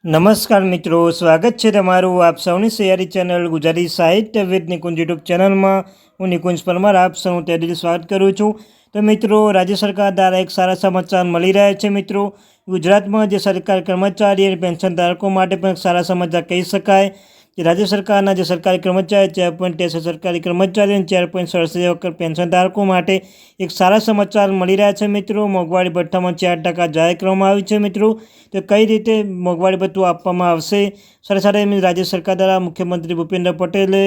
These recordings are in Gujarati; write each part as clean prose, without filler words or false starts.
નમસ્કાર મિત્રો, સ્વાગત છે તમારું આપ સૌની સૈયારી ચેનલ ગુજરાતી સાહિત્ય વિદ નિકુંજ યુટ્યુબ ચેનલમાં. હું નિકુંજ પરમાર આપ સૌનું તહેદિલ સ્વાગત કરું છું. તો મિત્રો, રાજ્ય સરકાર દ્વારા એક સારા સમાચાર મળી રહ્યા છે. મિત્રો, ગુજરાતમાં જે સરકારી કર્મચારી અને પેન્શન ધારકો માટે પણ સારા સમાચાર કહી શકાય. રાજ્ય સરકારના જે સરકારી કર્મચારી 4.63 સરકારી કર્મચારી અને 4.67 પેન્શન ધારકો માટે એક સારા સમાચાર મળી રહ્યા છે. મિત્રો, મોંઘવારી ભથ્થામાં 4% જાહેર કરવામાં આવી છે. મિત્રો, તો કઈ રીતે મોંઘવારી ભથ્થું આપવામાં આવશે? સાથે રાજ્ય સરકાર દ્વારા મુખ્યમંત્રી ભૂપેન્દ્ર પટેલે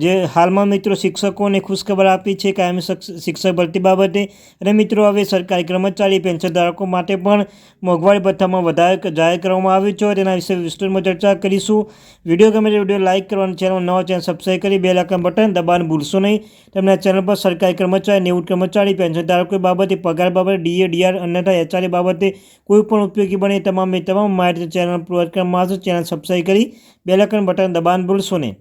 જે હાલમાં મિત્રો શિક્ષકોને ખુશખબર આપી છે કાયમી શિક્ષક ભરતી બાબતે. અને મિત્રો, હવે સરકારી કર્મચારી પેન્શન ધારકો માટે પણ મોંઘવારી ભથ્થામાં વધારો જાહેર કરવામાં આવ્યો છે. તેના વિશે વિસ્તૃતમાં ચર્ચા કરીશું. વિડીયો ગમે તો વિડીયો લાઇક કરવાનું, ચેનલ નવા ચેનલ સબસ્ક્રાઈબ કરી બેલ આઇકન બટન દબાવવાનું ભૂલશો નહીં. તમને ચેનલ પર સરકારી કર્મચારી, નિવૃત્ત કર્મચારી, પેન્શન ધારકો બાબતે, પગાર બાબતે, ડીએ, ડીઆર અન્યથા એચઆરએ બાબતે કોઈ પણ ઉપયોગી બને તમામ માહિતી ચેનલ પ્રોવાઈડ કરવામાં આવશે. ચેનલ સબસ્ક્રાઈબ કરી બેલ આઇકન બટન દબાવવાનું ભૂલશો નહીં.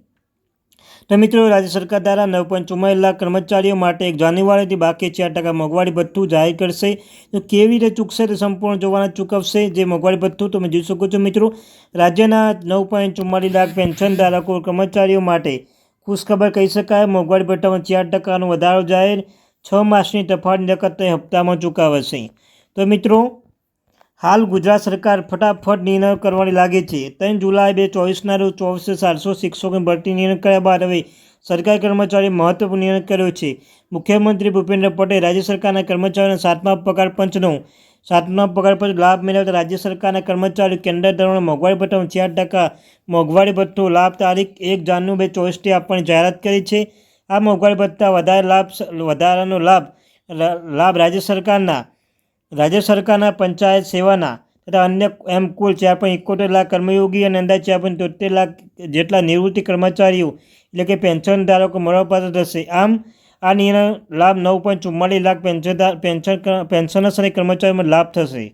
તો મિત્રો, રાજ્ય સરકાર દ્વારા 9.44 લાખ કર્મચારીઓ માટે 1 જાન્યુઆરીથી બાકી 4% મોંઘવારી ભથ્થું જાહેર કરશે. તો કેવી રીતે ચૂકશે તે સંપૂર્ણ જોવાના ચૂકવશે જે મોંઘવારી ભથ્થું તમે જોઈ શકો છો. મિત્રો, રાજ્યના 9.44 લાખ પેન્શન ધારકો કર્મચારીઓ માટે ખુશખબર કહી શકાય. મોંઘવારી ભથ્થામાં 4%નો વધારો જાહેર. 6 માસની તફાવતની રકમ હપ્તામાં ચૂકવાશે. તો મિત્રો, હાલ ગુજરાત સરકાર ફટાફટ નિર્ણય કરવાની લાગે છે. 3 જુલાઈ 2024ના રોજ 24,700 શિક્ષકોની ભરતી નિર્ણય કર્યા બાદ હવે સરકારી કર્મચારીએ મહત્વપૂર્ણ નિર્ણય કર્યો છે. મુખ્યમંત્રી ભૂપેન્દ્ર પટેલ રાજ્ય સરકારના કર્મચારીઓના 7મા પગાર પંચનો લાભ મેળવતા રાજ્ય સરકારના કર્મચારીઓ કેન્દ્ર ધોરણે મોંઘવારી ભથ્થામાં 4% મોંઘવારી ભથ્થો લાભ તારીખ 1 જાન્યુઆરી 2024થી આપવાની જાહેરાત કરી છે. આ મોંઘવારી ભથ્થા વધારાનો લાભ રાજ્ય સરકારના પંચાયત સેવાના તથા અન્ય એમ કુલ 4.71 લાખ કર્મયોગી અને અંદાજે 4.73 લાખ જેટલા નિવૃત્તિ કર્મચારીઓ એટલે કે પેન્શન ધારકો મળવાપાત્ર થશે. આમ આ નિર્ણય લાભ 9.44 લાખ પેન્શનર્સ અને કર્મચારીઓમાં લાભ થશે.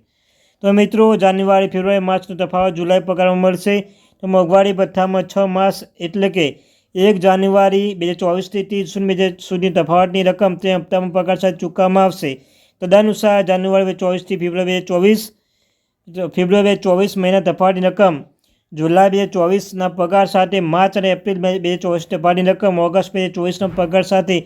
તો મિત્રો, જાન્યુઆરી, ફેબ્રુઆરી, માર્ચનો તફાવત જુલાઈ પગારમાં મળશે. તો મોંઘવારી ભથ્થામાં 6 માસ એટલે કે 1 જાન્યુઆરી 2024થી 30 જૂન 2024 સુધી તફાવતની રકમ તે હપ્તામાં પગાર સાથે ચૂકવવામાં આવશે. તદનુસાર જાન્યુઆરી 2024થી ફેબ્રુઆરી 2024 મહિના તફાવતની રકમ, જુલાઈ 2024ના પગાર સાથે માર્ચ અને એપ્રિલ 2024 તફાવતની રકમ, ઓગસ્ટ 2024ના પગાર સાથે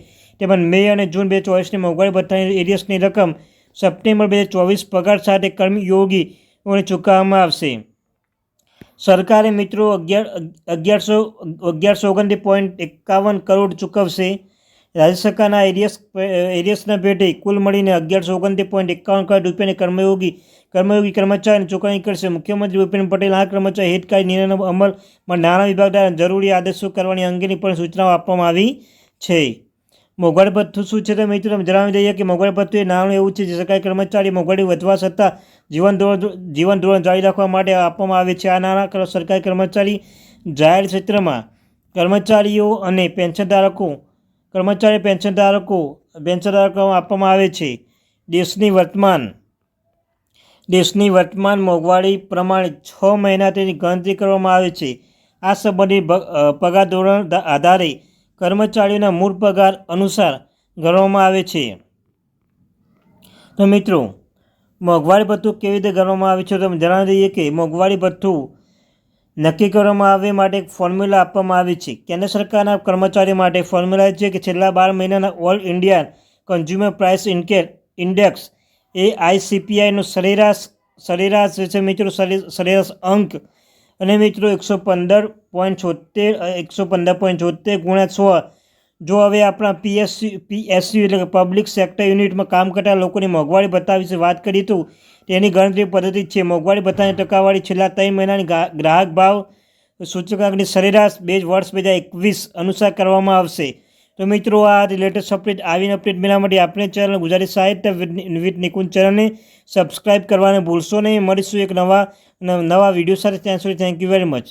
તેમજ મે અને જૂન 2024ની મોંઘવારી ભથ્થાની એરિયસની રકમ સપ્ટેમ્બર 2024 પગાર સાથે કર્મયોગીઓને ચૂકવવામાં આવશે. સરકારે મિત્રો 1129.51 કરોડ ચૂકવશે. રાજ્ય સરકારના એરિયસના પેટે કુલ મળીને 1129.51 કરોડ રૂપિયાની કર્મયોગી કર્મચારીને ચૂકવણી કરશે. મુખ્યમંત્રી ભૂપેન્દ્ર પટેલ આ કર્મચારી હિતકારી નિર્ણયનો અમલમાં નાણાં વિભાગ દ્વારા જરૂરી આદેશો કરવાની અંગેની પણ સૂચનાઓ આપવામાં આવી છે. મોંઘવારી ભથ્થું શું છે? તો મિત્રો, જણાવી દઈએ કે મોંઘવારી ભથ્થું એ નાણું એવું છે જે સરકારી કર્મચારી મોંઘવારી વધવા છતાં જીવન ધોરણ જાળવી રાખવા માટે આપવામાં આવે છે. આ નાણાં સરકારી કર્મચારી, જાહેર ક્ષેત્રમાં કર્મચારીઓ અને પેન્શન ધારકો આપવામાં આવે છે. દેશની વર્તમાન મોંઘવારી પ્રમાણે 6 મહિના તેની ગણતરી કરવામાં આવે છે. આ સંબંધિત પગાર ધોરણ આધારે કર્મચારીઓના મૂળ પગાર અનુસાર ગણવામાં આવે છે. તો મિત્રો, મોંઘવારી ભથ્થું કેવી રીતે ગણવામાં આવે છે? તો જણાવી દઈએ કે મોંઘવારી ભથ્થું નક્કી કરવામાં આવે માટે એક ફોર્મ્યુલા આપવામાં આવી છે. કેન્દ્ર સરકારના કર્મચારીઓ માટે ફોર્મ્યુલા છે કે છેલ્લા 12 મહિનાના all India consumer price index AICPIનો સરેરાશ છે મિત્રો, સરેરાશ અંક. અને મિત્રો 115.76 ગુણ્યા 100. જો હવે આપણા PSU એટલે કે પબ્લિક સેક્ટર યુનિટમાં કામ કરતા લોકોની મોંઘવારી ભથ્થા વિશે વાત કરીએ તો તેની ગણતરી પદ્ધતિ છે. મોંઘવારી ભથ્થાની ટકાવારી છેલ્લા 3 મહિનાની ગ્રાહક ભાવ સૂચકાંકની સરેરાશ વર્ષ 2021 અનુસાર કરવામાં આવશે. તો મિત્રો, આ લેટેસ્ટ અપડેટ મેળવવા માટે આપણે ચેનલ ગુજરાતી સાહિત્ય વિદ નિકુંજ ચેનલને સબસ્ક્રાઈબ કરવાને ભૂલશો નહીં. મળીશું એક નવા વિડીયો સાથે. ત્યાં સુધી થેન્ક યુ વેરી મચ.